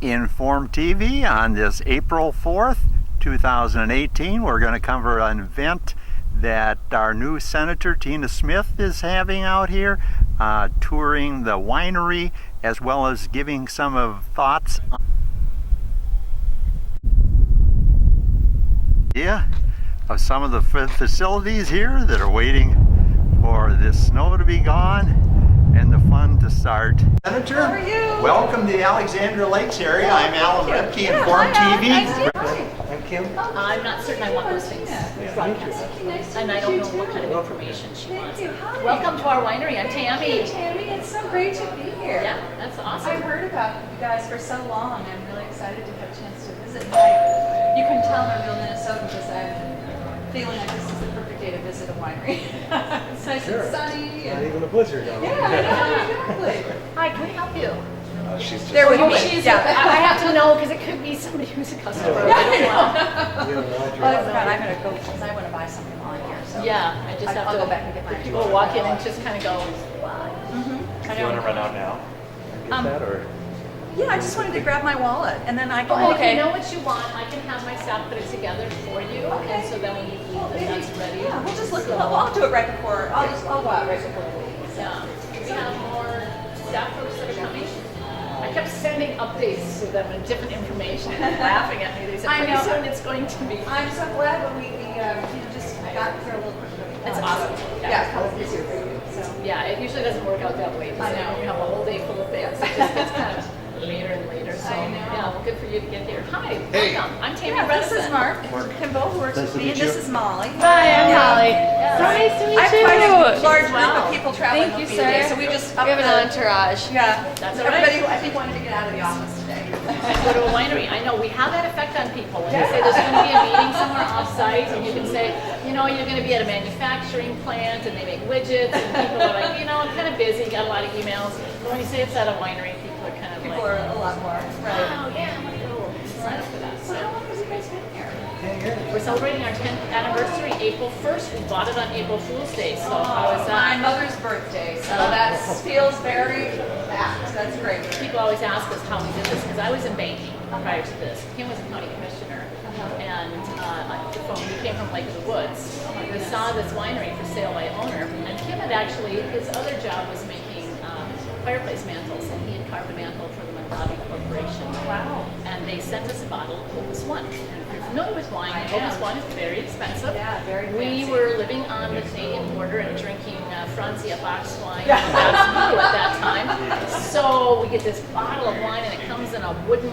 Inform TV on this April 4th, 2018. We're going to cover an event that our new Senator Tina Smith is having out here, touring the winery, as well as giving some of thoughts of some of the facilities here that are waiting for this snow to be gone and the fun to start. Senator, how are you? Welcome to the Alexandria Lakes area. I'm Alan Roebke, Inform TV. I'm Kim. I'm not certain I want those things broadcast. And I don't know what kind of information she wants. Welcome to our winery. I'm Tammy. Hey, Tammy, it's so great to be here. Yeah, that's awesome. I've heard about you guys for so long. I'm really excited to have a chance to visit. You can tell I'm a real Minnesotan because I'm feeling like this is the perfect day to visit a winery. It's nice and sunny. Not even a blizzard down Yeah, there. I know, exactly. Hi, can we help you? She's just There we go. I have to know because it could be somebody who's a customer. Yeah, I don't know. Oh, I forgot. I'm going to go because I want to buy something while I'm here. So Yeah, I just have I'll to go back and get my people walk in and just kind of go, I Do you want to run out now? Get that or? Yeah, I just wanted to grab my wallet and then I can. oh, if you know what you want, I can have my staff put it together for you. Okay. And so then when you leave, that's ready. Yeah, we'll just look. I'll do it right before. I'll go out right before we leave. Yeah. We have more staff folks that are coming. I kept sending updates to them and different information and laughing at me. They said, I pretty know. soon it's going to be. I'm so glad when we just got here a little quick. It's awesome. Yeah, it's probably easier for you. So. Yeah, it usually doesn't work out that way. I know. You have a whole day full of things. It just gets kind of later and later. So, I know. yeah, well, good for you to get here. Hi, Hey. welcome. I'm Tammy Yeah, this is Bredesen. Mark Kimball, who works with me, and this is Molly. Hi, I'm Holly. Yeah. So nice to meet I have you. quite a large group Wow. of people traveling Thank you, with me today, sir. so we just We have an entourage. Yeah, That's all right. everybody I think wanted to get out of the office today. Go to a winery. I know we have that effect on people. When you say there's going to be a meeting somewhere off-site, and you can say, you know, you're going to be at a manufacturing plant, and they make widgets, and people are like, you know, I'm kind of busy, got a lot of emails. But when you say it's at a winery, people are kind of People like, are a lot more. wow, yeah, I'm going to go sign up for that. So how long has you guys been here? We're celebrating our 10th anniversary, April 1st. We bought it on April Fool's Day, so how is My that? mother's birthday, so that feels very apt. That's great. People always ask us how we did this, because I was in banking prior to this. Kim was a county commissioner, and we came from Lake of the Woods. We saw this winery for sale by owner, and Kim had actually, his other job was making fireplace mantles, and he had carved a mantle for the Mondavi Corporation. Wow. And they sent us a bottle of Opus One. And if you're familiar with wine, Opus One is very expensive. Yeah, very We fancy. were living on the Canadian border and drinking Franzia box wine at that time. So we get this bottle of wine, and it comes in a wooden,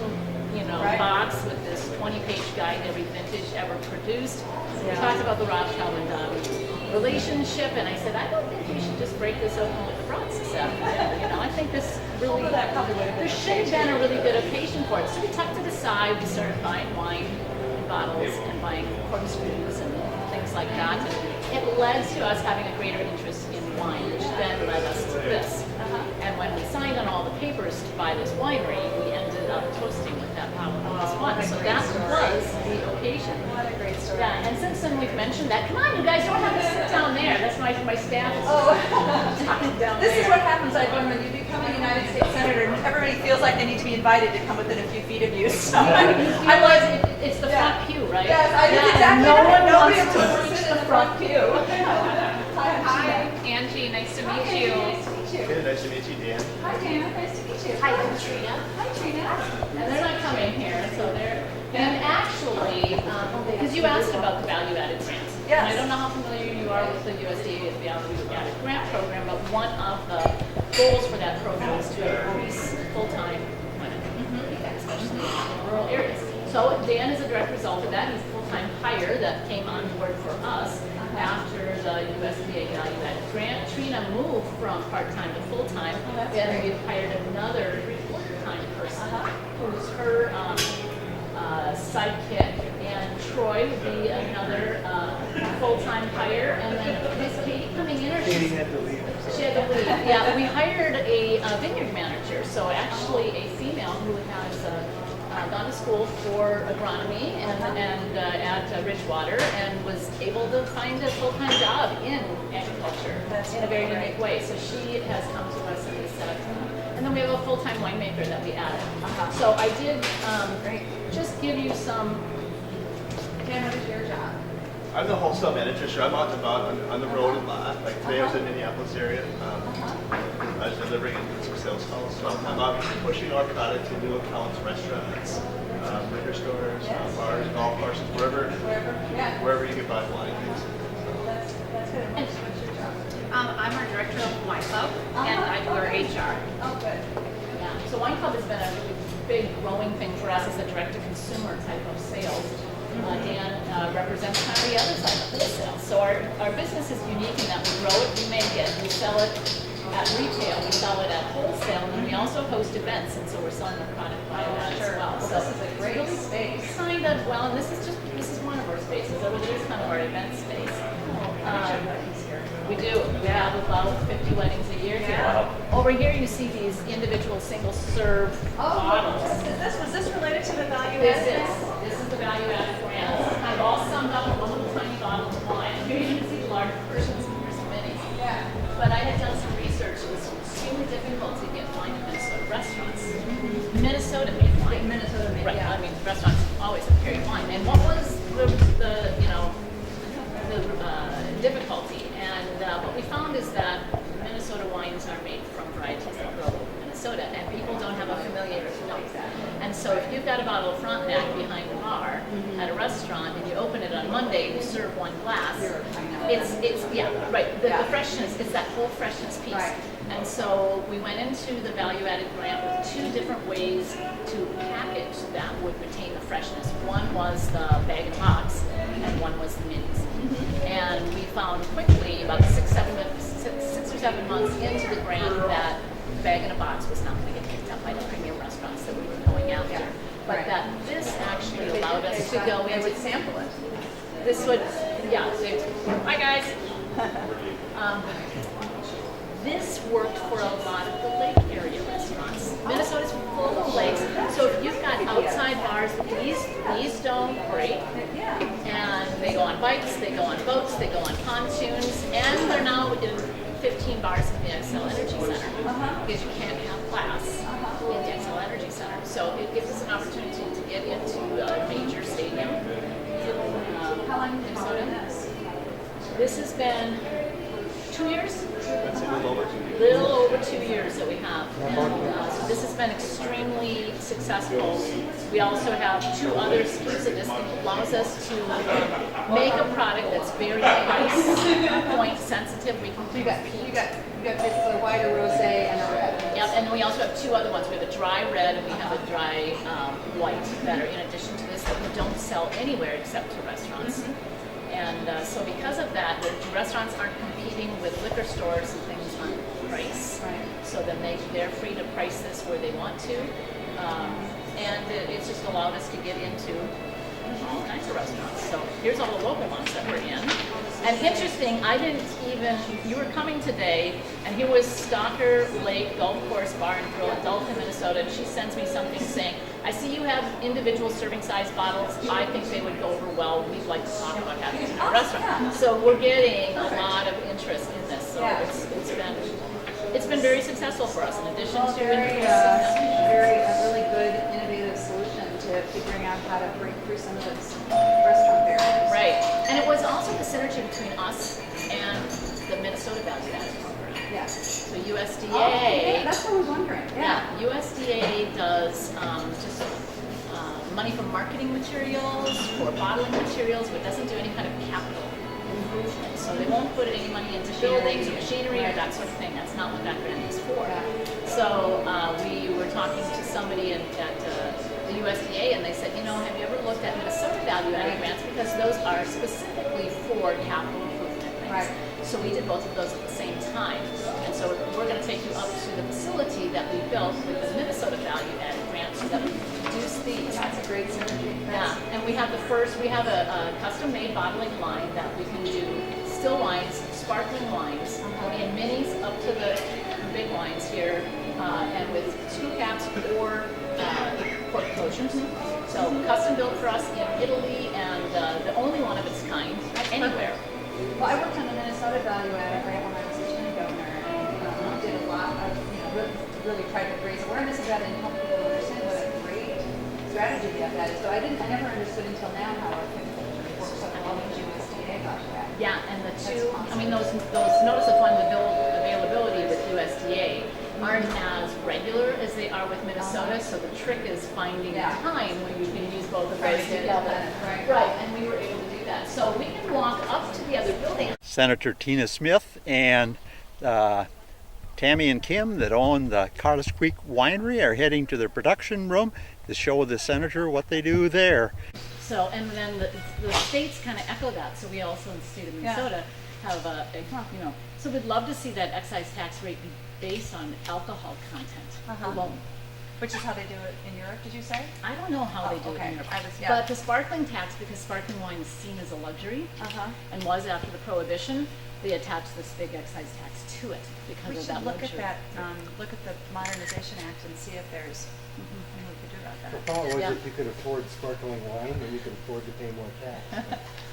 box with this 20-page guide every vintage ever produced. We talked about the Rothschild and Mondavi relationship, and I said, I don't think we should just break this open with the Brats this afternoon. I think this really, there should have been a really good occasion for it. So we tucked it aside, we started buying wine in bottles and buying corkscrews and things like that. And it led to us having a greater interest in wine, which then led us to this. And when we signed on all the papers to buy this winery, we ended up toasting with that bottle of this one. So that was the occasion. What a great story. Yeah, and since then we've mentioned that. Come on, you guys don't have to sit down there. That's my staff is down This there. is what happens when you become a United States Senator and everybody feels like they need to be invited to come within a few feet of you. So I was. It's the front pew, right? Yes, I did exactly. No one Nobody wants wants to to reach sit in the front pew. Hi, Angie. Nice to meet you. Nice to meet you. Hey, nice to meet you, Dan. Hi, Dana. Nice to meet you. Hi, I'm Trina. Hi, Trina. And they're not coming here, so they're. And actually, because you asked about the value-added grants. Yes. And I don't know how familiar you are with the USDA value-added grant program, but one of the goals for that program is to increase full-time employment, especially in rural areas. So Dan is a direct result of that. He's a full-time hire that came on board for us after the USDA value-added grant. Trina moved from part-time to full-time, and we've hired another full-time person who's her sidekick, and Troy would be another full-time hire, and then is Katie coming in, or Katie had to leave. she had to leave? Yeah, we hired a vineyard manager, so actually a female who has gone to school for agronomy and at Ridgewater, and was able to find a full-time job in agriculture in a very unique way. So she has come to us and we said, and the then we have a full-time winemaker that we added. Uh-huh. So I did Great. just give you some. Dan, what is your job? I'm the wholesale manager, so I'm out and about on the road a lot. Like today I was in Minneapolis area. I was delivering and doing some sales calls. So I'm out pushing our product to new accounts, restaurants, liquor stores, bars, golf courses, wherever you can buy wine. That's good. And what's your job? I'm our director of Wine Club, and I do our HR. Oh, good. Yeah. So Wine Club has been a really big growing thing for us as a direct-to-consumer type of sales. Dan represents kind of the other side of the sales. So our business is unique in that we grow it, we make it, we sell it at retail, we sell it at wholesale, and then we also host events, and so we're selling the product by that as well. Well, So this is a great really space. kind of, well, and this is one of our spaces. Over there is kind of our event space. We do. We have about 50 weddings a year here. Wow. Over here you see these individual single-serve bottles. Was this related to the value This add? is the value-added brand. It's kind of all summed up in one little tiny bottle of wine. Here you can see large versions and here's some minis. Yeah. But I had done some research. It was extremely difficult to get wine in Minnesota restaurants. Minnesota made wine. Minnesota made, Right. yeah. I mean, restaurants always have carried wine. And what was the difficulty? And what we found is that Minnesota wines are made from varieties that grow in Minnesota, and people don't have a familiarity with that. And so if you've got a bottle of Frontenac behind the bar at a restaurant and you open it on Monday and you serve one glass, it's yeah, right. The freshness, it's that whole freshness piece. Right. And so we went into the value-added grant with two different ways to package that would retain the freshness. One was the bag and box, and one was the minis. And we found quickly, about 6 or 7 months into the grant, that bag in a box was not going to get picked up by the premium restaurants that we were going after. Yeah. But Right. that this actually allowed us to go They into would sample it. this would, yeah. Hi guys. This worked for a lot of the lake area restaurants. Minnesota's full of lakes, so if you've got outside bars, these don't break. Yeah. And they go on bikes, they go on boats, they go on pontoons, and they're now in 15 bars in the XL Energy Center because you can't have class in the XL Energy Center. So it gives us an opportunity to get into a major stadium. How long have you been Minnesota. doing this? This has been 2 years. That's a little over 2 years. Little over 2 years that we have. And so this has been extremely successful. We also have 2 other SKUs of this that allows us to make a product that's very price point sensitive. We can You got basically a white, a rosé, and a red. Yep, and we also have 2 other ones. We have a dry red and we have a dry white that are in addition to this that we don't sell anywhere except to restaurants. And so because of that, the restaurants aren't competing with liquor stores and things on price. Right. So then they're free to price this where they want to. And it's just allowed us to get into all kinds of restaurants. So here's all the local ones that we're in. And interesting, you were coming today, and here was Stalker Lake Golf Course Bar and Grill in Dalton, Minnesota, and she sends me something saying, I see you have individual serving size bottles. I think they would go over well. We'd like to talk about having it in our restaurant. So we're getting a lot of interest in this. So it's been very successful for us in addition to Very, a really good innovative solution to figuring out how to break through some of those restaurant barriers. Right. And it was also the synergy between us and the Minnesota Value Added Program. Yes. So USDA. Yeah, that's what I was wondering. Yeah, USDA does just money for marketing materials, for bottling materials, but doesn't do any kind of capital improvement. So they won't put any money into buildings or machinery or that sort of thing. That's not what that grant is for. So we were talking to somebody at the USDA, and they said, have you ever looked at Minnesota value-added grants, because those are specifically for capital improvement things. Right. So we did both of those at the same time. And so we're going to take you up to the facility that we built with the Minnesota value-added grant so that we can produce these. That's a great synergy. Yeah, and we have a custom-made bottling line that we can do still wines, sparkling wines, in minis up to the big wines here, and with 2 caps or cork closures. So custom built for us in Italy, and the only one of its kind anywhere. Well, I worked on the Minnesota value added grant when I was lieutenant governor, and did a lot of really tried to raise awareness of that and help people understand what a great strategy that is. But I never understood until now how it can work so well with USDA about that. Yeah, and the two, I mean, those notice of fund availability with USDA aren't as regular as they are with Minnesota, so the trick is finding the time when you can use both of those together. Right, and we were able to do that. So we can walk up to the other building. Senator Tina Smith and Tammy and Kim that own the Carlos Creek Winery are heading to their production room to show the senator what they do there. So, and then the states kind of echo that. So we also in the state of Minnesota have so we'd love to see that excise tax rate be based on alcohol content alone. Which is how they do it in Europe, did you say? I don't know how they do it in Europe. But the sparkling tax, because sparkling wine is seen as a luxury and was after the prohibition, they attached this big excise tax to it because of that luxury. We should look at that, look at the Modernization Act and see if there's anything we could do about that. The thought was if you could afford sparkling wine, then you could afford to pay more tax.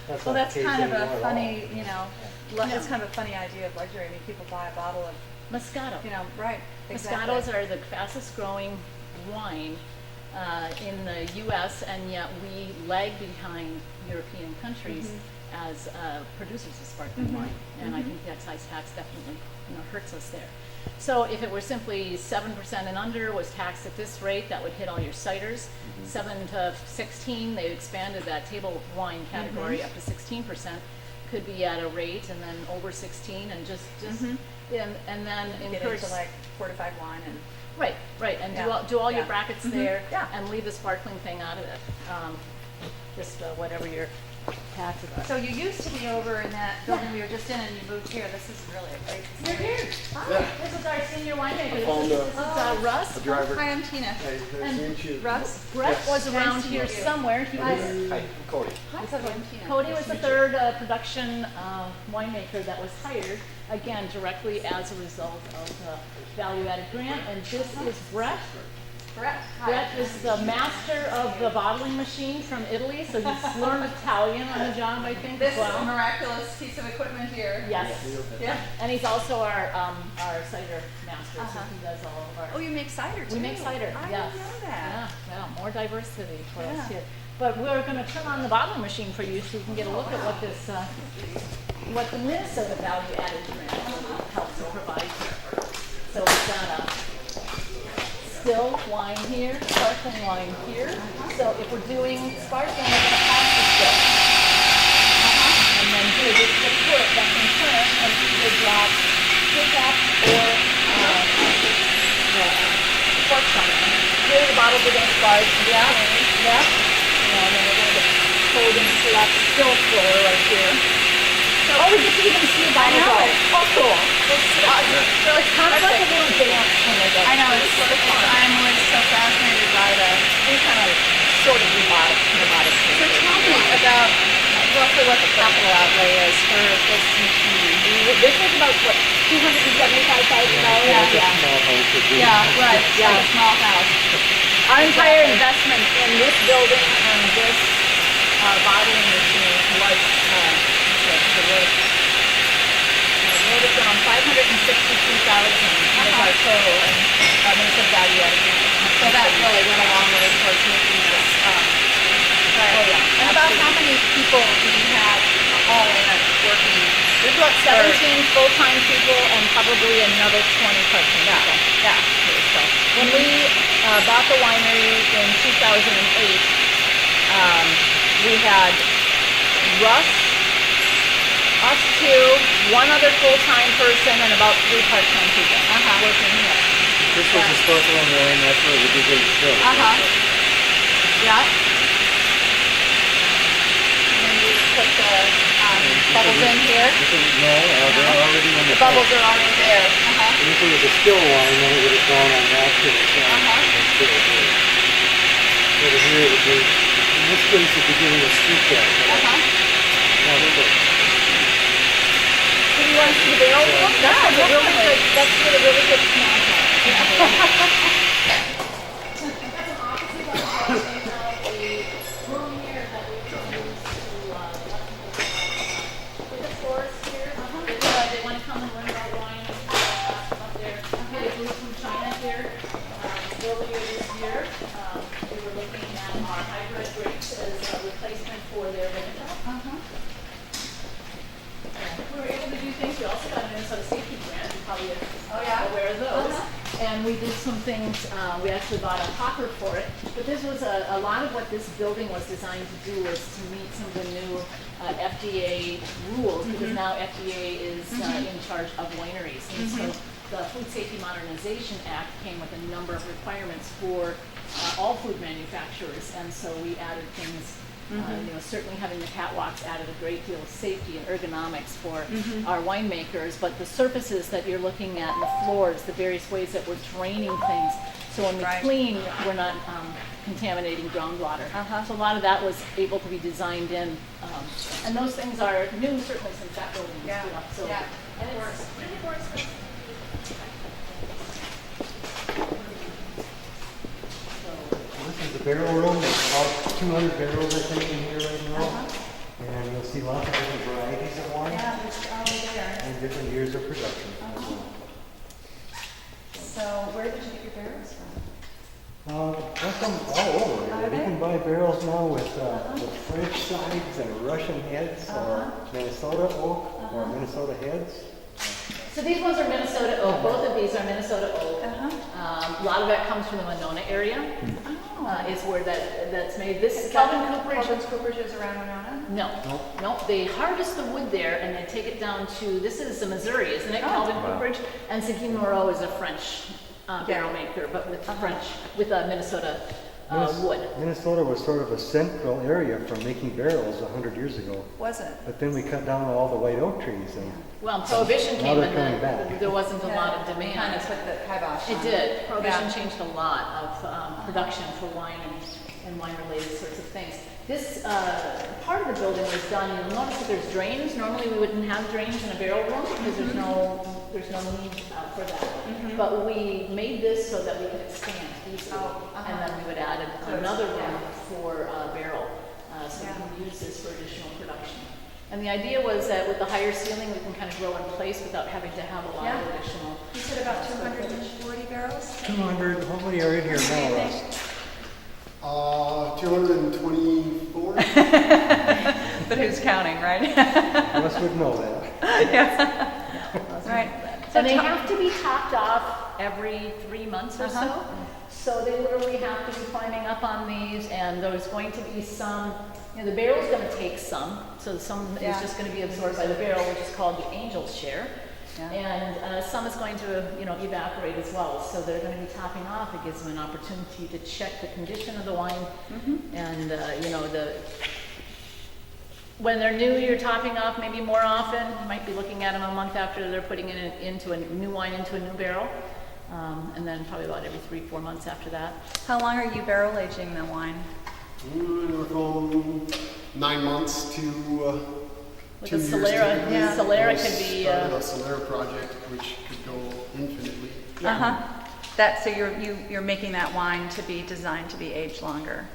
That's Well, not that's the case kind of anymore a at funny, all. you know, it's kind of a funny idea of luxury. I mean, people buy a bottle of, Moscato. you know, right, exactly. Moscatos are the fastest growing wine in the U.S. and yet we lag behind European countries as producers of sparkling wine, and I think the excise tax definitely hurts us there. So if it were simply 7% and under was taxed at this rate, that would hit all your ciders. 7 to 16, they expanded that table wine category up to 16%. Could be at a rate, and then over 16, and just and then Get encourage into like fortified wine and right, and do all your brackets there, Yeah. and leave the sparkling thing out of it. Just whatever your taxes are. So you used to be over in that building we were just in, and you moved here. This is really a great You're facility. here. Hi. This is our senior winemaker. found This is Russ. driver. Hi, I'm Tina. Hey, nice to meet you. Russ? Brett was around Nice to here meet you. somewhere. He was. Hi, Cody. I'm Tina. Cody was the third production winemaker that was hired, again, directly as a result of the value-added grant. And this is Brett. Brett. Brett is the master of the bottling machine from Italy, so he's learned Italian on the job, I think, This as well. miraculous piece of equipment here. Yes. Yeah. And he's also our cider master, so he does all of our. Oh, you make cider too? We make cider, I yes. didn't know that. Yeah, more diversity for us Yeah. here. But we're going to turn on the bottling machine for you so you can get a look at what this, what the Minnesota value-added grant helps to provide here. So we've got a still wine here, sparkling wine here. So if we're doing sparkling, we're going to pass the still. And then here, this is the quart that can turn and either drop pick up or cork something. Here the bottles are going to spark. Yeah. And then we're going to get cold into that still floor right here. Oh, we get to even see the bottles go. Oh, cool. It's kind of like a little dance when they go. I know, I'm always so fascinated by any kind of sort of robotic So tell me about roughly what the capital outlay is for this machine. This was about, what, $275,000? Yeah, right. It's like a small house. Our entire investment in this building and this bottling machine was wrote it down, $562,000 is our total, and Minnesota value added. So that really went a long way towards making this. Right. And about how many people do you have all in it working? There's about 17 full-time people and probably another 20 part-time people. Yeah. So when we bought the winery in 2008, we had Russ, us two, one other full-time person, and about 3 part-time people working here. This was the sparkling wine, that's where we did the show. Yeah. And then you put the bubbles in here. No, they're already in The bubbles are already there. And if it was a still wine, then it would have gone on that to the side. Over here it would be, in this case it would be giving a street gas. Do you want to see the barrel? That's a really good, that's with a really good smell. They want to come and learn about wine up there. They flew from China here. our hybrid grapes as a replacement for their Vinifera. We were able to do things. We also got a Minnesota safety grant. You probably are aware of those. And we did some things. We actually bought a hopper for it. But this was a lot of what this building was designed to do was to meet some of the new FDA rules, because now FDA is in charge of wineries. And so the Food Safety Modernization Act came with a number of requirements for all food manufacturers. And so we added things. Certainly having the catwalks added a great deal of safety and ergonomics for our winemakers, but the surfaces that you're looking at, and the floors, the various ways that we're draining things, so when we clean, we're not contaminating groundwater. So a lot of that was able to be designed in, and those things are new, certainly since that building was put up. So, and it works. Really works. This is the barrel room. There's about 200 barrels, I think, in here right now. And you'll see lots of different varieties of wine. Yeah, there's all there. And different years of production. So where did you get your barrels from? They're from all over. Are You they? can buy barrels now with French sides and Russian heads, or Minnesota oak, or Minnesota heads. So these ones are Minnesota oak. Both of these are Minnesota oak. A lot of that comes from the Winona area. Is where that's made. This Calvin Cooperage is around Winona? No. They harvest the wood there and they take it down to, this is Missouri, isn't it? Calvin Cooperage. And Seguin Moreau is a French barrel maker, but with with Minnesota wood. Minnesota was sort of a central area for making barrels 100 years ago. Was it? But then we cut down all the white oak trees. And Well, Prohibition now came they're coming and back. there wasn't a lot of Kind demand. of put the kibosh It on did. Prohibition Yeah. changed a lot of production for wine and wine-related sorts of things. This part of the building was done. You'll notice that there's drains. Normally, we wouldn't have drains in a barrel room because there's no need for that. But we made this so that we could expand easily, and then we would add another room for barrel, so we can use this for additional production. And the idea was that with the higher ceiling, we can kind of grow in place without having to have a lot of additional. You said about 240 barrels? 200, how many are in here now, Russ? 224. But who's counting, right? Russ would know that. Right. And they have to be topped off every 3 months or so. So they literally have to be climbing up on these, and there's going to be some, the barrel's going to take some, so some is just going to be absorbed by the barrel, which is called the angel's share. And some is going to, evaporate as well. So they're going to be topping off. It gives them an opportunity to check the condition of the wine, and when they're new, you're topping off maybe more often. You might be looking at them a month after they're putting it into a new wine into a new barrel, and then probably about every 3-4 months after that. How long are you barrel aging the wine? We're from 9 months to With 2 the years. Solera, typically. Solera We could be. started a Solera project, which could go infinitely. So you're making that wine to be designed to be aged longer.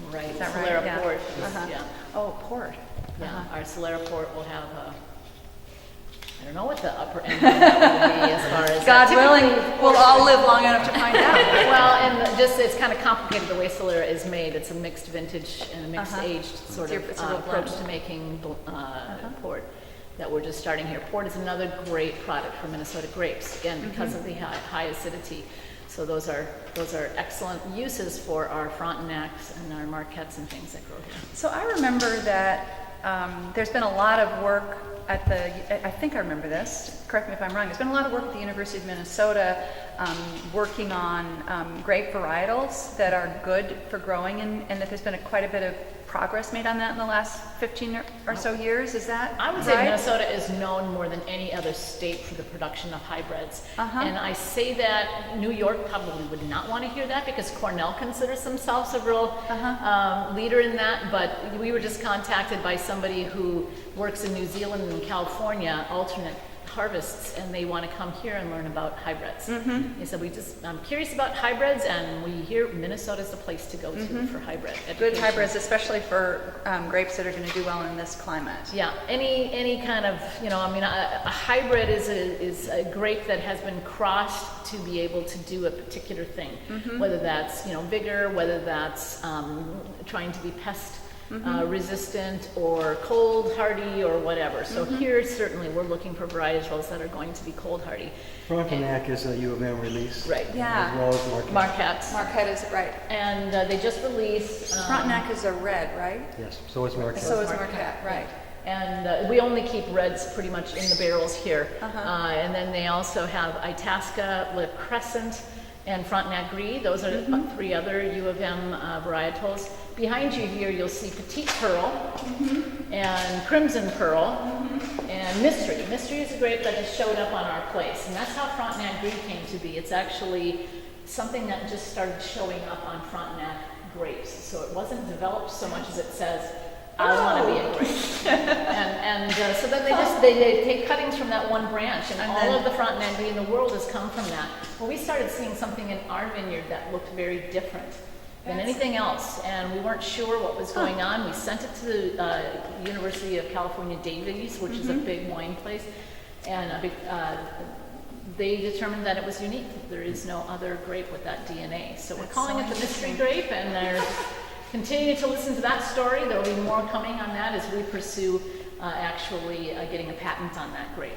Right. Is that right? Solera Yeah. port. Yeah. Oh, port. Yeah. Our Solera port will have I don't know what the upper end of that will be as far as. God willing, typically, we'll all live long enough to find out. Well, and just it's kind of complicated the way Solera is made. It's a mixed vintage and a mixed aged sort of It's a real approach blend. to making port that we're just starting here. Port is another great product for Minnesota grapes, again, because of the high acidity. So those are excellent uses for our Frontenacs and our Marquettes and things that grow here. So I remember that there's been a lot of work at I think I remember this, correct me if I'm wrong, there's been a lot of work at the University of Minnesota working on grape varietals that are good for growing, and that there's been quite a bit of progress made on that in the last 15 or so years. Is that I would say right? Minnesota is known more than any other state for the production of hybrids. And I say that New York probably would not want to hear that because Cornell considers themselves a real leader in that. But we were just contacted by somebody who works in New Zealand and California, alternate harvests, and they want to come here and learn about hybrids. They said, I'm curious about hybrids, and we hear Minnesota's the place to go to for hybrid education. Good hybrids, especially for grapes that are going to do well in this climate. Yeah, any kind of, a hybrid is a grape that has been crossed to be able to do a particular thing, whether that's, vigor, whether that's trying to be pest resistant or cold hardy or whatever. So here certainly we're looking for varietals that are going to be cold hardy. Frontenac is a U of M release. Right. Yeah. As well as Marquette. Marquette. Marquette is right. And they just released... Frontenac is a red, right? Yes, so is Marquette. So is Marquette, right. And we only keep reds pretty much in the barrels here. And then they also have Itasca, Le Crescent, and Frontenac Gris. Those are three other U of M varietals. Behind you here, you'll see Petite Pearl and Crimson Pearl and Mystery. Mystery is a grape that just showed up on our place, and that's how Frontenac Gris came to be. It's actually something that just started showing up on Frontenac grapes. So it wasn't developed so much as it says, I want to be a grape. and so then they take cuttings from that one branch, and all of the Frontenac Gris in the world has come from that. Well, we started seeing something in our vineyard that looked very different than anything else, and we weren't sure what was going on. We sent it to the University of California, Davies, which is a big wine place, and they determined that it was unique. There is no other grape with that DNA. So we're calling it the mystery grape, and they're continuing to listen to that story. There will be more coming on that as we pursue actually getting a patent on that grape.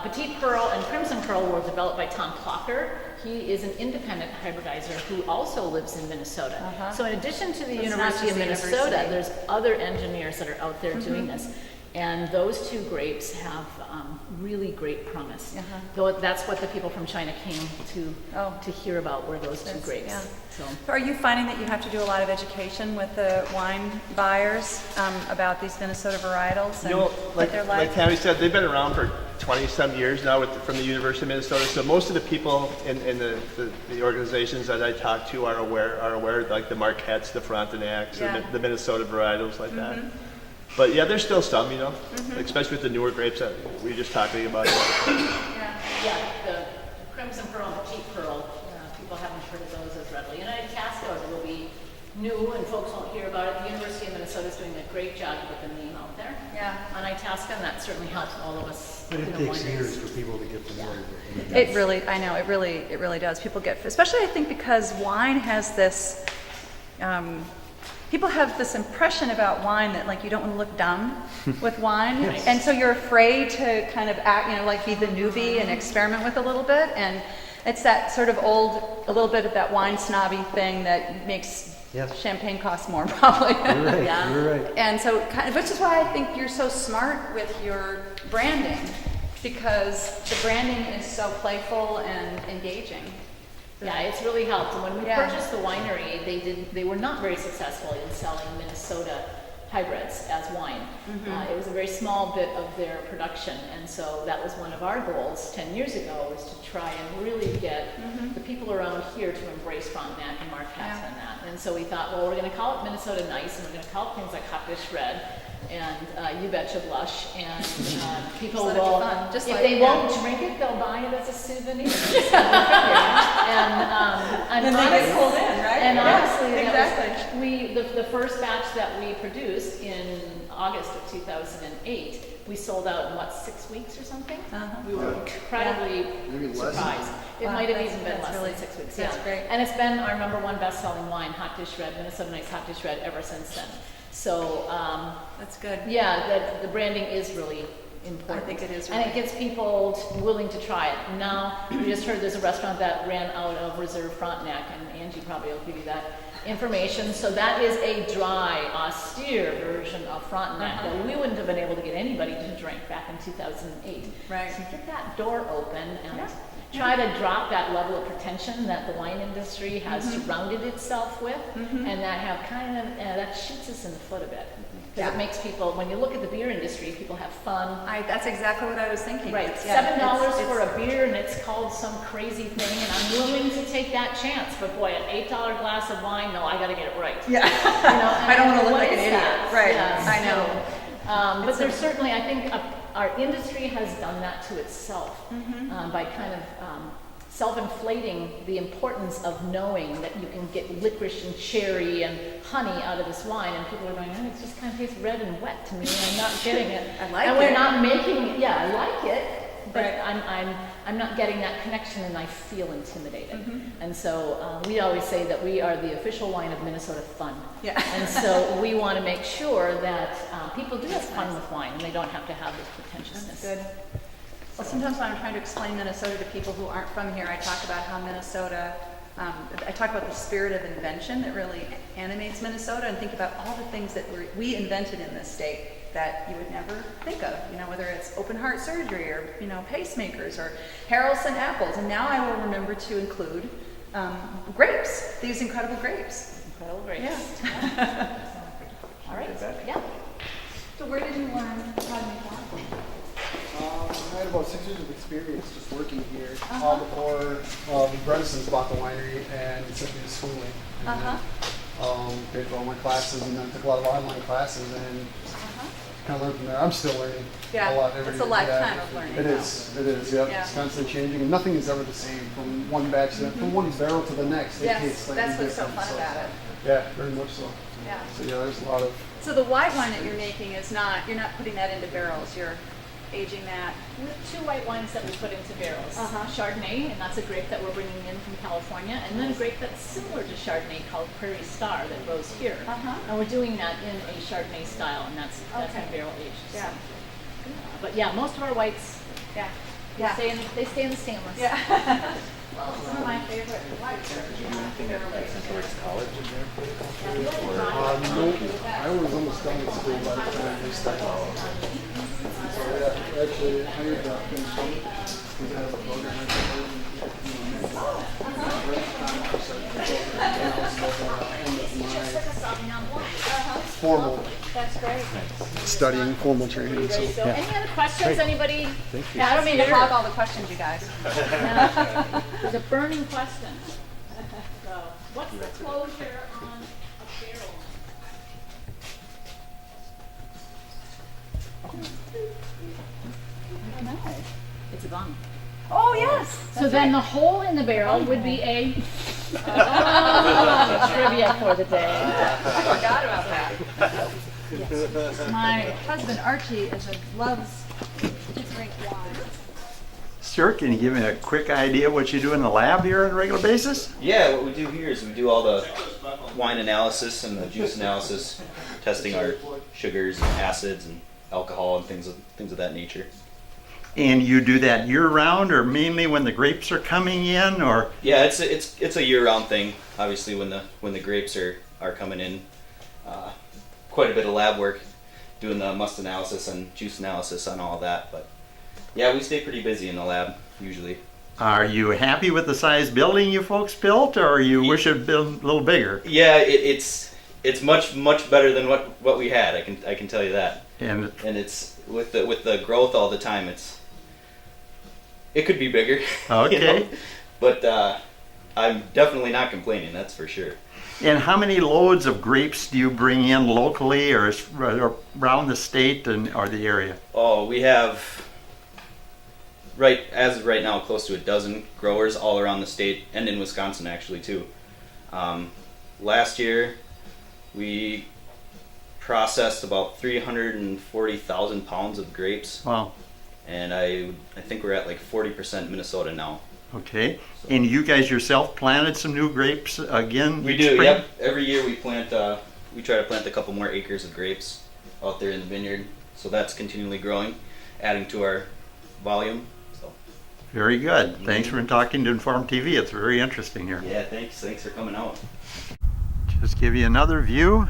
Petite Pearl and Crimson Pearl were developed by Tom Clocker. He is an independent hybridizer who also lives in Minnesota. So in addition to the University of Minnesota, there's other engineers that are out there doing this. And those two grapes have really great promise. Though that's what the people from China came to hear about, were those two grapes. So are you finding that you have to do a lot of education with the wine buyers about these Minnesota varietals and what they're like? Like Tammy said, they've been around for 20-some years now from the University of Minnesota. So most of the people in the organizations that I talk to are aware, like the Marquettes, the Frontenacs, the Minnesota varietals like that. But yeah, there's still some, especially with the newer grapes that we were just talking about. Yeah, the Crimson Pearl and Petite Pearl, people haven't heard of those as readily. And Itasca will be new and folks won't hear about it. The University of Minnesota is doing a great job with the name out there on Itasca, and that certainly helps all of us. But it takes years for people to get familiar with it. It really does. People get, especially I think because wine has this, people have this impression about wine that like you don't want to look dumb with wine, and so you're afraid to kind of act, like be the newbie and experiment with a little bit, and it's that sort of a little bit of that wine snobby thing that makes champagne cost more probably. You're right. You're right. And so, which is why I think you're so smart with your branding, because the branding is so playful and engaging. Yeah, it's really helped. And when we purchased the winery, they were not very successful in selling Minnesota hybrids as wine. It was a very small bit of their production, and so that was one of our goals 10 years ago, was to try and really get the people around here to embrace Frontenac and Marquette and that. And so we thought, well, we're going to call it Minnesota Nice, and we're going to call it things like Hot Dish Red and You Betcha Blush, and people will, if they won't drink it, they'll buy it as a souvenir. And then they get pulled in, right? And honestly, the first batch that we produced in August of 2008, we sold out in 6 weeks or something? We were incredibly surprised. It might have even been less than 6 weeks. That's great. And it's been our #1 best-selling wine, Hot Dish Red, Minnesota Nice Hot Dish Red, ever since then. So that's good. Yeah, the branding is really important. I think it is. And it gets people willing to try it. Now, we just heard there's a restaurant that ran out of Reserve Frontenac, and Angie probably will give you that information. So that is a dry, austere version of Frontenac that we wouldn't have been able to get anybody to drink back in 2008. Right. So get that door open and try to drop that level of pretension that the wine industry has surrounded itself with, and that have that shoots us in the foot a bit. Because it makes people, when you look at the beer industry, people have fun. That's exactly what I was thinking. Right, $7 for a beer, and it's called some crazy thing, and I'm willing to take that chance. But boy, an $8 glass of wine, no, I got to get it right. Yeah, I don't want to look like an idiot. Right, I know. But there's certainly, I think, our industry has done that to itself by kind of self-inflating the importance of knowing that you can get licorice and cherry and honey out of this wine, and people are going, oh, it just kind of tastes red and wet to me, and I'm not getting it. I like and it. we're not making it. Yeah, I like it, but Right. I'm not getting that connection, and I feel intimidated. And so we always say that we are the official wine of Minnesota Fun. Yeah. And so we want to make sure that people do have fun with wine, and they don't have to have this pretentiousness. Good. Well, sometimes when I'm trying to explain Minnesota to people who aren't from here, I talk about how Minnesota, I talk about the spirit of invention that really animates Minnesota, and think about all the things that we invented in this state that you would never think of, you know, whether it's open heart surgery or, you know, pacemakers or Harrelson apples. And now I will remember to include grapes, these incredible grapes. Incredible grapes. Yeah. All right. Yeah. So where did you learn how to make wine? I had about 6 years of experience just working here, all before the Brenisons bought the winery and sent me to schooling. And then, paid for all my classes, and then took a lot of online classes, and kind of learned from there. I'm still learning Yeah, a lot every it's a day. lifetime of learning It now. is, yep. Yeah. It's constantly changing, and nothing is ever the same from one batch to from one barrel to the next. They taste Yes, slightly that's what's so different, fun about it. Yeah, very much so. Yeah. So yeah, there's a lot of. So the white wine that you're making is not, you're not putting that into barrels, you're aging that. We have 2 white wines that we put into barrels. Chardonnay, and that's a grape that we're bringing in from California, and then a grape that's similar to Chardonnay called Prairie Star that grows here. And we're doing that in a Chardonnay style, and that's Okay. in barrel aged. Yeah. So, but yeah, most of our whites, Yeah. they stay in the stainless. Yeah. Well, some of my favorite whites are No, I was almost done with school by the time we started. So yeah, actually hired we have a program formal That's great. studying, formal training. So Any other questions, anybody? Yeah, I don't mean to hog all the questions, you guys. There's a burning question. So, what's the closure on a barrel? I don't know. It's a bung. Oh, yes. So then the hole in the barrel would be a trivia for the day. I forgot about that. My husband Archie loves to drink wine. Sir, can you give me a quick idea what you do in the lab here on a regular basis? Yeah, what we do here is we do all the wine analysis and the juice analysis, testing our sugars and acids and alcohol and things of that nature. And you do that year-round, or mainly when the grapes are coming in, or? Yeah, it's a year-round thing. Obviously, when the grapes are coming in, quite a bit of lab work, doing the must analysis and juice analysis on all of that. But yeah, we stay pretty busy in the lab usually. Are you happy with the size building you folks built, or you wish it had been a little bigger? Yeah, it's much better than what we had. I can tell you that. And it's with the growth all the time. It could be bigger. Okay. You know? But I'm definitely not complaining. That's for sure. And how many loads of grapes do you bring in locally or around the state or the area? Oh, we have as of right now close to a dozen growers all around the state and in Wisconsin actually too. Last year we processed about 340,000 pounds of grapes. Wow. And I think we're at like 40% Minnesota now. Okay. And you guys yourself planted some new grapes again? We each do, spring? yep. Every year we try to plant a couple more acres of grapes out there in the vineyard. So that's continually growing, adding to our volume. So. Very good. Thanks for talking to Inform TV. It's very interesting here. Yeah, thanks for coming out. Just give you another view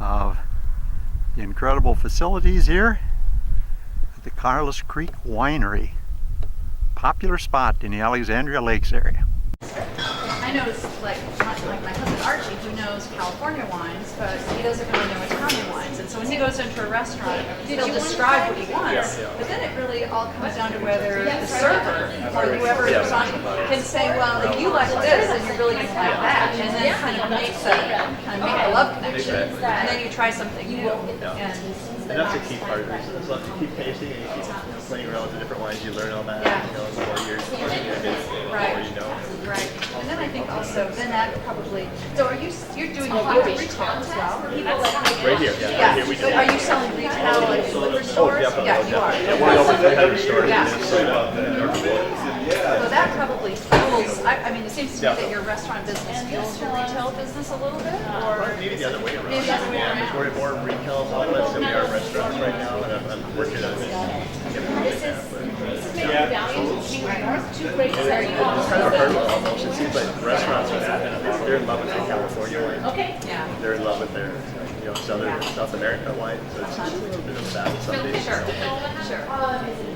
of the incredible facilities here at the Carlos Creek Winery. Popular spot in the Alexandria Lakes area. I noticed, like my husband Archie who knows California wines, but he doesn't really know Italian wines. And so when he goes into a restaurant, he'll describe what he wants. But then it really all comes down to whether the server or whoever is on can say, well, if you like this, then you're really going to like that. And then kind of make the love connection. And then you try something new. And that's a key part of this. It's like you keep tasting and you keep playing around with the different wines. You learn all that. You know, the more years, the more you know. Right. And then I think also, then that probably, so you're doing a lot of retail as well? Right here, yeah. Right here we do. But are you selling retail like liquor stores? Definitely. Yeah, you are. Yeah, we're over 300 stores Yeah. in Minnesota. So that probably fuels, I mean, it seems to me that your restaurant business fuels your retail business a little bit, or? Maybe the other way around. Maybe the other way around. Yeah, we're more retail outlets than we are restaurants right now, and I'm working on This is maybe values King North, two great It's kind of hard almost. It seems like restaurants are they're in love with their California wine. Okay. Yeah. They're in love with their South America wine. So it's just a bit of that some days. Sure.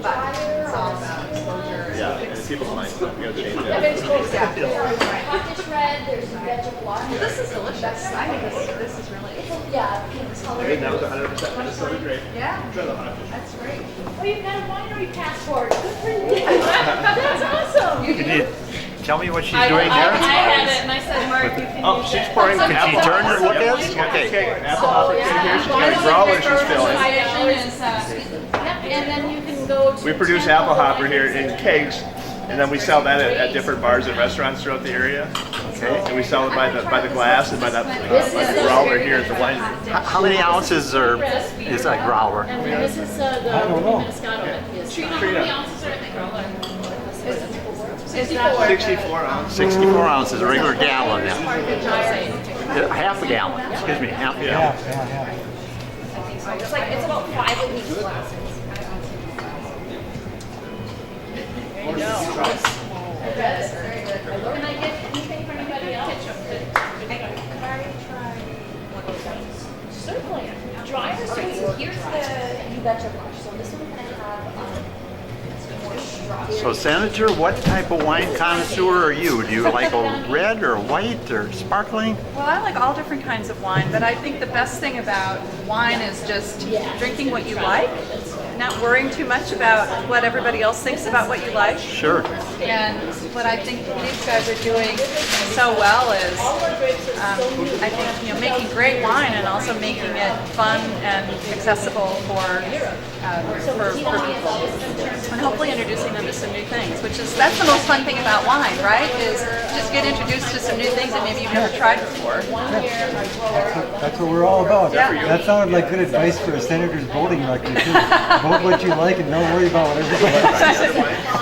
But it's all about exposure. Yeah, and in people's minds, we gotta change Yeah, that. it's close. Cottage red, there's vegetable. This is delicious. I think this is really, Yeah. I think that was 100% Minnesota grape. yeah, Try the Hotfish. that's great. Oh, you've got a winery passport. Good for you. That's awesome. Could you tell me what she's I doing have there? it, and I said, Mark, you can Oh, use she's it. pouring Could she apple turn her hopper. look Yep. is? She's got Okay. the apple hopper in here. She's got a One growler of she's the filling. is, And then you can go to. We produce apple hopper here in kegs, and then we sell that at different bars and restaurants throughout the area. Okay. And we sell it by the glass and by the growler here at the winery. How many ounces is a growler? And this is the don't know. Moscato. How many ounces are in the growler? 64 ounce. 64 ounces, a regular gallon now. Half a gallon, excuse me, half a gallon. It's about 5 of these glasses. There you go. Can I get anything for anybody else? Certainly. Dry or sweet? Here's the you betcha brush. So this one can have more strawberry. So Senator, what type of wine connoisseur are you? Do you like a red or white or sparkling? well, I like all different kinds of wine, but I think the best thing about wine is just drinking what you like, not worrying too much about what everybody else thinks about what you like. Sure. And what I think these guys are doing so well is, I think, making great wine and also making it fun and accessible for people, and hopefully introducing them to some new things. That's the most fun thing about wine, right? Is just get introduced to some new things that maybe you've never tried before. That's what we're all about. Yeah. That sounded like good advice for a senator's voting record too. Vote what you like and don't worry about what everybody else.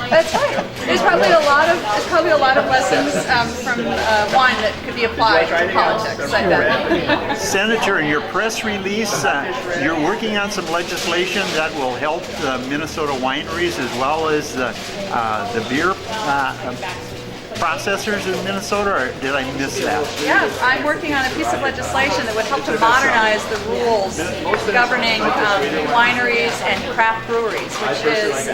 That's right. There's probably a lot of lessons from wine that could be applied to politics. I bet. Senator, in your press release, you're working on some legislation that will help the Minnesota wineries as well as the beer processors in Minnesota, or did I miss that? Yeah, I'm working on a piece of legislation that would help to modernize the rules governing wineries and craft breweries, which is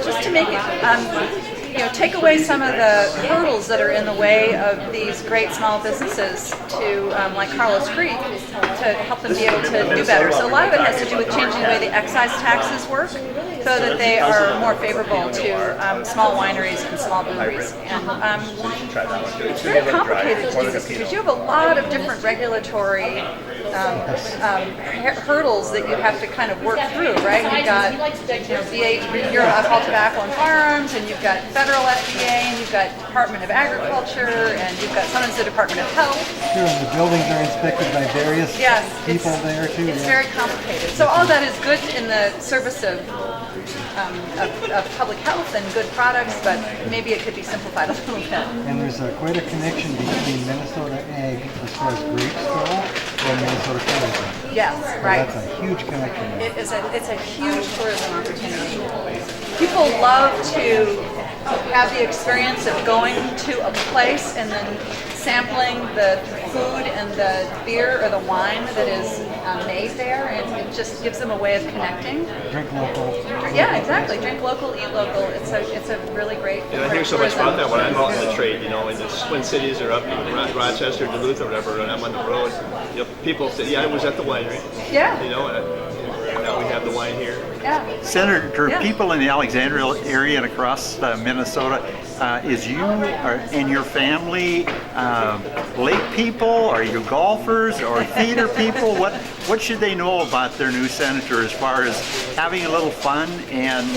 just to make it, take away some of the hurdles that are in the way of these great small businesses to, like Carlos Creek, to help them be able to do better. So a lot of it has to do with changing the way the excise taxes work, so that they are more favorable to small wineries and small breweries. And it's very complicated to do this because you have a lot of different regulatory hurdles that you have to kind of work through, right? You've got Bureau of Alcohol, Tobacco and Firearms, and you've got federal FDA, and you've got Department of Agriculture, and you've got sometimes the Department of Health. Sure, and the buildings are inspected by various people there too. It's very complicated. So all that is good in the service of public health and good products, but maybe it could be simplified a little bit. And there's quite a connection between Minnesota ag as far as grapes go and Minnesota tourism. Yes, So right. that's a huge connection there. It's a huge tourism opportunity. People love to have the experience of going to a place and then sampling the food and the beer or the wine that is made there, and it just gives them a way of connecting. Drink local. Yeah, exactly. Drink local, eat local. It's a really great. And I hear so much about that when I'm out in the trade, you know, in the Twin Cities or up in Rochester, Duluth, or whatever, and I'm on the road. You know, people say, "Yeah, I was at the winery." Yeah. You know, and now we have the wine here. Yeah. Senator, Yeah. people in the Alexandria area and across Minnesota, is you and your family lake people? Are you golfers or theater people? What should they know about their new senator as far as having a little fun and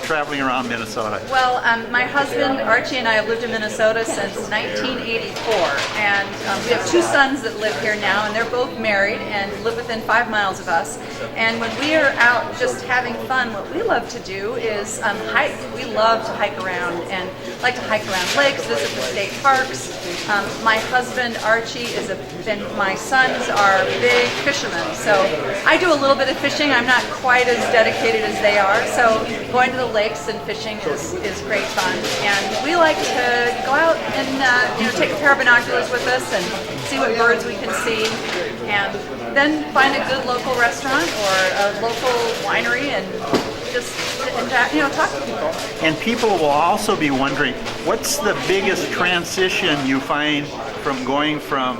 traveling around Minnesota? Well, my husband Archie and I have lived in Minnesota since 1984, and we have two sons that live here now, and they're both married and live within 5 miles of us. And when we are out just having fun, what we love to do is hike. We love to hike around and like to hike around lakes, visit the state parks. My husband Archie and my sons are big fishermen, so I do a little bit of fishing. I'm not quite as dedicated as they are, so going to the lakes and fishing is great fun. And we like to go out and take a pair of binoculars with us and see what birds we can see, and then find a good local restaurant or a local winery and just talk to people. And people will also be wondering, what's the biggest transition you find from going from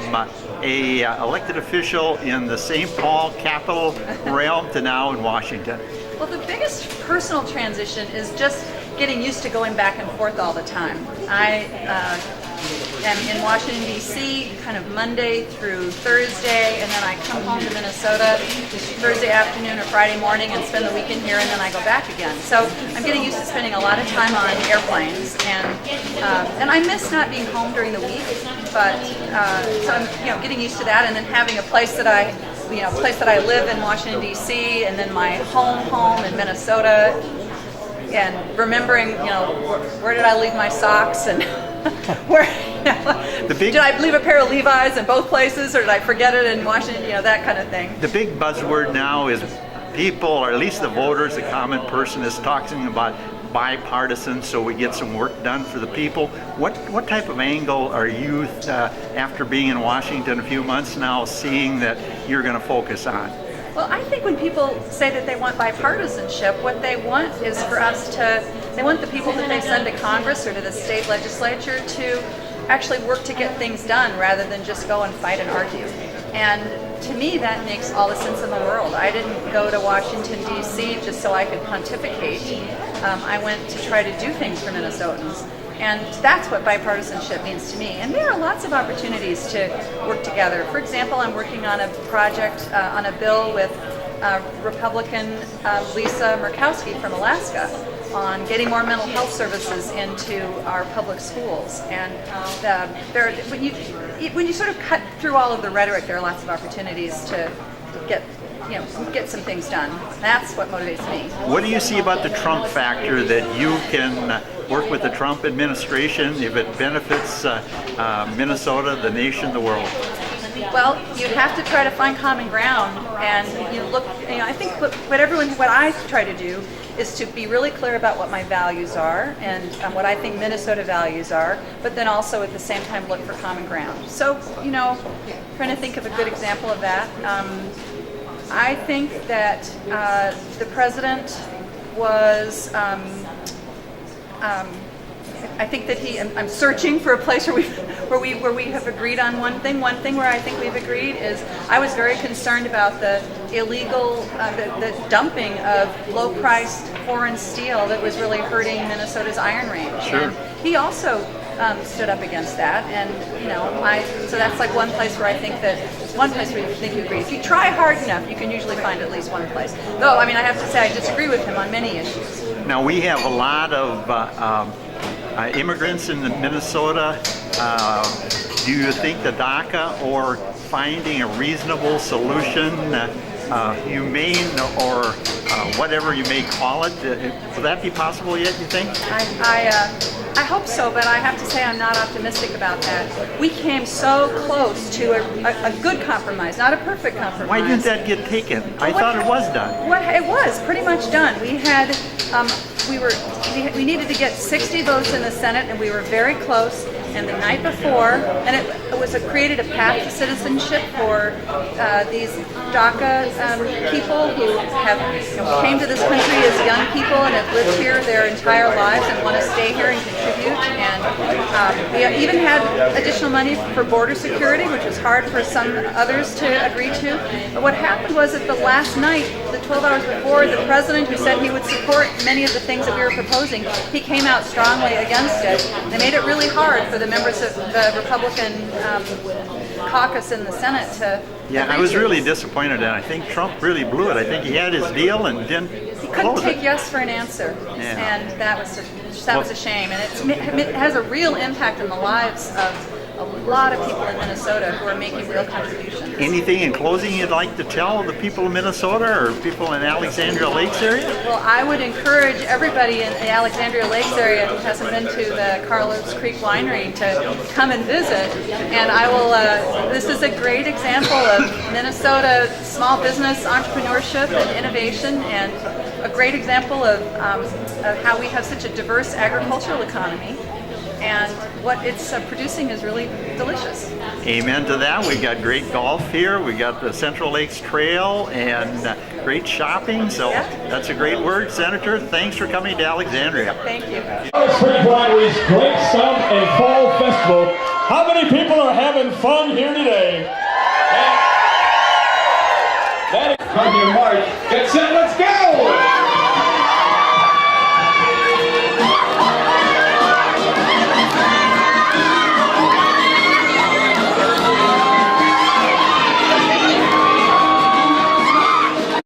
a elected official in the St. Paul capital realm to now in Washington? Well, the biggest personal transition is just getting used to going back and forth all the time. I am in Washington, D.C. kind of Monday through Thursday, and then I come home to Minnesota Thursday afternoon or Friday morning and spend the weekend here, and then I go back again. So I'm getting used to spending a lot of time on airplanes, and I miss not being home during the week, but so I'm getting used to that, and then having a place that I live in Washington, D.C., and then my home in Minnesota, and remembering, where did I leave my socks, and did I leave a pair of Levi's in both places, or did I forget it in Washington, that kind of thing. The big buzzword now is people, or at least the voters, the common person, is talking about bipartisan, so we get some work done for the people. What type of angle are you, after being in Washington a few months now, seeing that you're going to focus on? Well, I think when people say that they want bipartisanship, what they want is for us they want the people that they send to Congress or to the state legislature to actually work to get things done rather than just go and fight and argue. And to me, that makes all the sense in the world. I didn't go to Washington, D.C. just so I could pontificate. I went to try to do things for Minnesotans. And that's what bipartisanship means to me. And there are lots of opportunities to work together. For example, I'm working on a project, on a bill with Republican Lisa Murkowski from Alaska on getting more mental health services into our public schools. And when you sort of cut through all of the rhetoric, there are lots of opportunities to get some things done. That's what motivates me. What do you see about the Trump factor, that you can work with the Trump administration if it benefits Minnesota, the nation, the world? Well, you have to try to find common ground, and I think what I try to do is to be really clear about what my values are and what I think Minnesota values are, but then also at the same time look for common ground. So, trying to think of a good example of that. I think that the president was, I think that I'm searching for a place where we have agreed on one thing. One thing where I think we've agreed is I was very concerned about the illegal, the dumping of low-priced foreign steel that was really hurting Minnesota's iron range. Sure. And he also stood up against that, and so that's like one place where we think you agree. If you try hard enough, you can usually find at least one place. Though, I have to say, I disagree with him on many issues. Now, we have a lot of immigrants in Minnesota. Do you think the DACA or finding a reasonable solution, humane or whatever you may call it, will that be possible yet, you think? I hope so, but I have to say I'm not optimistic about that. We came so close to a good compromise, not a perfect compromise. Why didn't that get taken? I thought it was done. It was pretty much done. We had, we needed to get 60 votes in the Senate, and we were very close. And the night before, and it was created a path to citizenship for these DACA people who have came to this country as young people and have lived here their entire lives and want to stay here and contribute. And we even had additional money for border security, which was hard for some others to agree to. But what happened was that the last night, the 12 hours before, the president, who said he would support many of the things that we were proposing, he came out strongly against it. They made it really hard for the members of the Republican caucus in the Senate to Yeah, I was really disappointed, and I think Trump really blew it. I think he had his deal and didn't He couldn't close take it. yes for an answer, Yeah. and that was a shame. And it has a real impact on the lives of a lot of people in Minnesota who are making real contributions. Anything in closing you'd like to tell the people of Minnesota or people in Alexandria Lakes area? Well, I would encourage everybody in the Alexandria Lakes area who hasn't been to the Carlos Creek Winery to come and visit. And I will. This is a great example of Minnesota small business entrepreneurship and innovation, and a great example of how we have such a diverse agricultural economy. And what it's producing is really delicious. Amen to that. We got great golf here. We got the Central Lakes Trail and great shopping. So Yeah. that's a great word, Senator. Thanks for coming to Alexandria. Thank you. Carlos Creek Winery's Great Summer and Fall Festival. How many people are having fun here today? That is from your march. Get set, let's go!